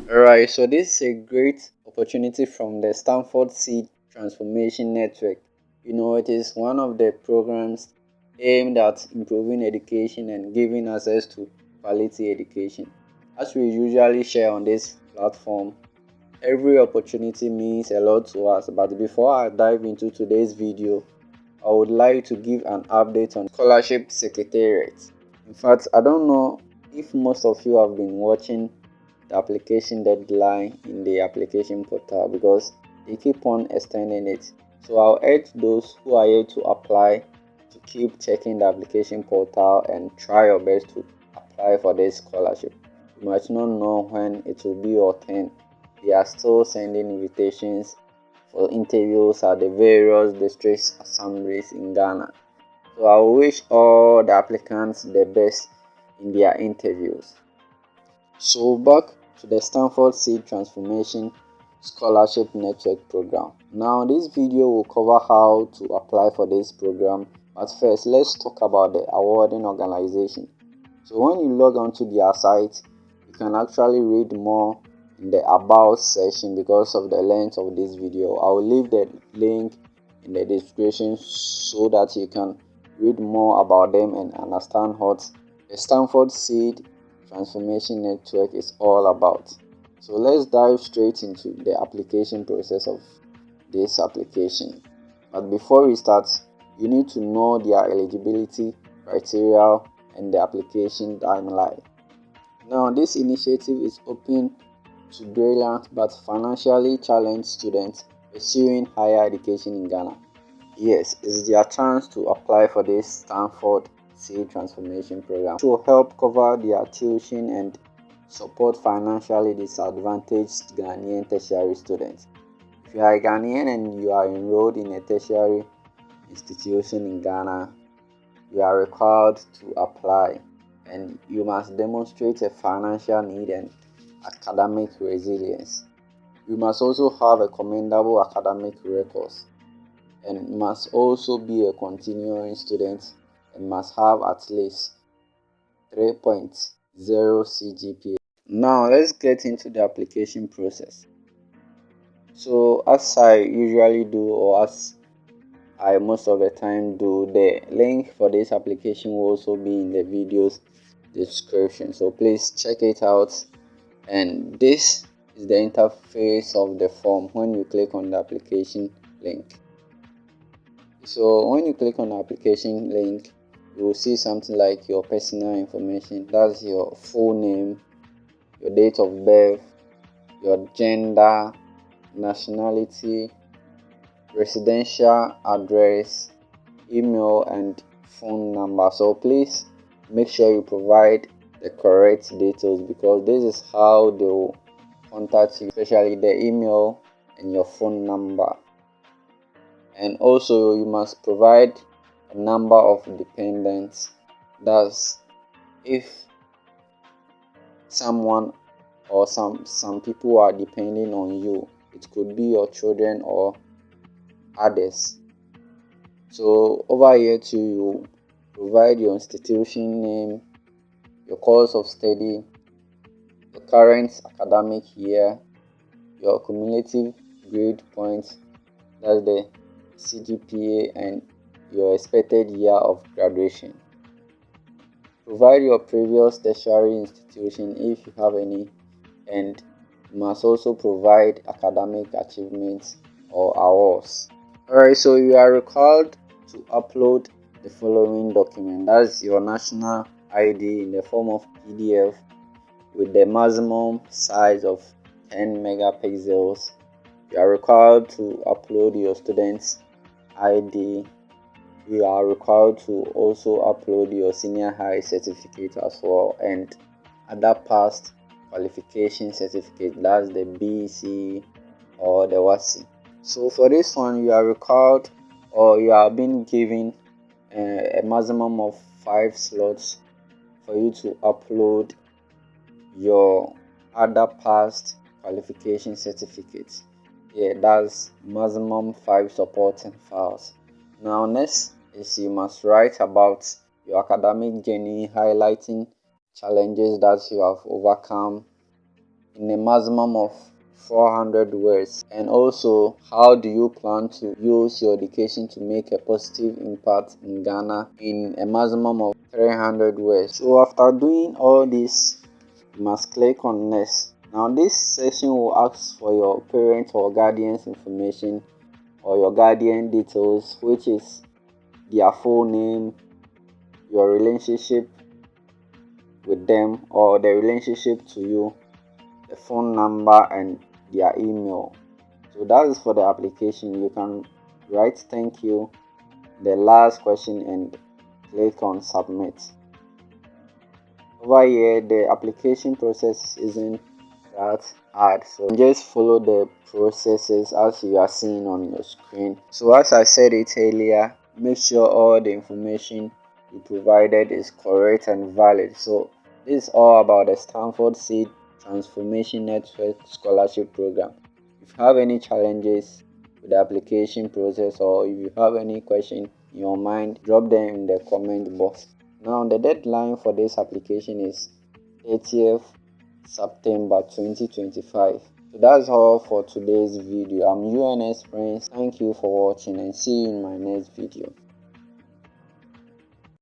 Alright, so this is a great opportunity from the Stanford Seed Transformation Network. It is one of the programs aimed at improving education and giving access to quality education. As we usually share on this platform, every opportunity means a lot to us. But before I dive into today's video, I would like to give an update on Scholarship Secretariat. In fact, I don't know if most of you have been watching the application deadline in the application portal because they keep on extending it. So I'll urge those who are yet to apply to keep checking the application portal and try your best to apply for this scholarship. You might not know when it will be your turn. They are still sending invitations for interviews at the various district assemblies in Ghana. So I wish all the applicants the best in their interviews. So back to the Stanford Seed Transformation Scholarship Network program. Now this video will cover how to apply for this program, but first let's talk about the awarding organization. So when you log onto their site, you can actually read more in the about section because of the length of this video. I will leave the link in the description so that you can read more about them and understand what the Stanford Seed Transformation Network is all about. So let's dive straight into the application process of this application. But before we start, you need to know their eligibility criteria and the application timeline. Now, this initiative is open to brilliant but financially challenged students pursuing higher education in Ghana. Yes, it's their chance to apply for this Stanford Seed Transformation Program to help cover their tuition and support financially disadvantaged Ghanaian tertiary students. If you are a Ghanaian and you are enrolled in a tertiary institution in Ghana, you are required to apply, and you must demonstrate a financial need and academic resilience. You must also have a commendable academic records and must also be a continuing student and must have at least 3.0 CGPA. Now let's get into the application process. So as I usually do, or as I most of the time do, the link for this application will also be in the video's description, so please check it out. And this is the interface of the form when you click on the application link. So when you click on the application link, you will see something like your personal information. That's your full name, your date of birth, your gender, nationality, residential address, email, and phone number. So please make sure you provide the correct details because this is how they will contact you, especially the email and your phone number. And also you must provide a number of dependents. That's if someone or some people are depending on you. It could be your children or others. So over here too, you provide your institution name, your course of study, the current academic year, your cumulative grade points, that's the CGPA, and your expected year of graduation. Provide your previous tertiary institution if you have any, and you must also provide academic achievements or awards. Alright, so you are required to upload the following document. That's your national ID in the form of PDF with the maximum size of 10 megapixels. You are required to upload your student's ID. You are required to also upload your senior high certificate as well, and other past qualification certificate, that's the BC or the WASI. So for this one, you are required, or you are being given a maximum of 5 slots for you to upload your other past qualification certificates. Yeah, that's maximum 5 supporting files. Now next is you must write about your academic journey, highlighting challenges that you have overcome in a maximum of 400 words? And also, how do you plan to use your education to make a positive impact in Ghana in a maximum of 300 words? So after doing all this, you must click on next. Now this section will ask for your parent or guardian's information or your guardian details, which is their full name, your relationship with them or the relationship to you, the phone number, and their email. So that is for the application. You can write thank you, the last question, and click on submit. Over here, the application process isn't that hard, so just follow the processes as you are seeing on your screen. So as I said it earlier, make sure all the information you provided is correct and valid. So this is all about the Stanford Seed Transformation Network Scholarship Program. If you have any challenges with the application process, or if you have any question in your mind, drop them in the comment box. Now the deadline for this application is 30th September 2025. So that's all for today's video. I'm UNS Prince. Thank you for watching and see you in my next video.